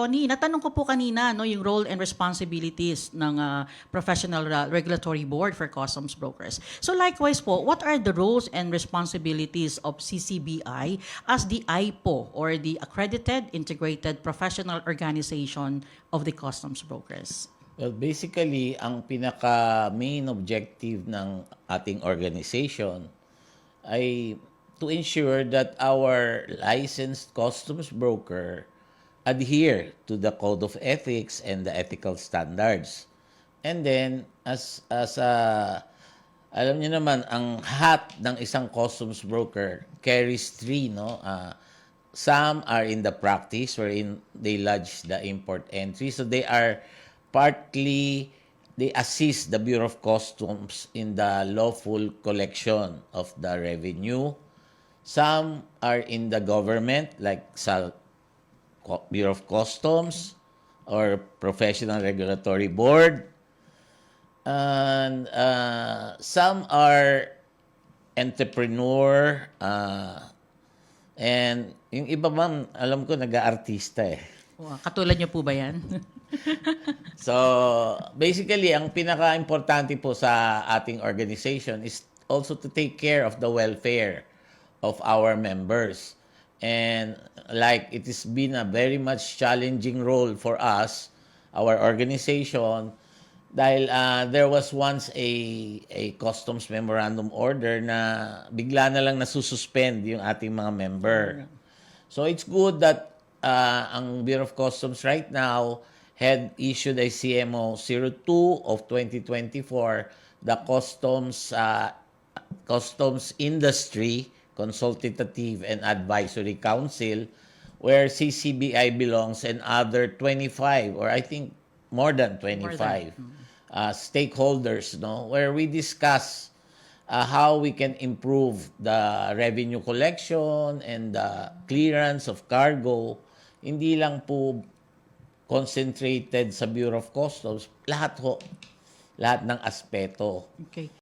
Tony, natanong ko po kanina no, yung role and responsibilities ng Professional Regulatory Board for Customs Brokers. So likewise po, what are the roles and responsibilities of CCBI as the IPO or the Accredited Integrated Professional Organization of the Customs Brokers? Well, basically, ang pinaka-main objective ng ating organization ay to ensure that our licensed customs broker adhere to the code of ethics and the ethical standards. And then, alam niyo naman, ang hat ng isang customs broker carries three, no? Some are in the practice wherein they lodge the import entry. So they assist the Bureau of Customs in the lawful collection of the revenue. Some are in the government, like sa Bureau of Customs or Professional Regulatory Board. And some are entrepreneur, and yung iba man, alam ko, nag-aartista eh. Katulad niyo po ba yan? So, basically, ang pinaka-importante po sa ating organization is also to take care of the welfare of our members. And like it has been a very much challenging role for us, our organization, dahil there was once a customs memorandum order na bigla na lang nasususpend yung ating mga member. So it's good that ang Bureau of Customs right now had issued a CMO 02 of 2024, the Customs Industry Consultative and Advisory Council, where CCBI belongs, and other 25, or I think more than 25 stakeholders, no, where we discuss how we can improve the revenue collection and the clearance of cargo. Hindi lang po concentrated sa Bureau of Customs, lahat ng aspeto. Okay.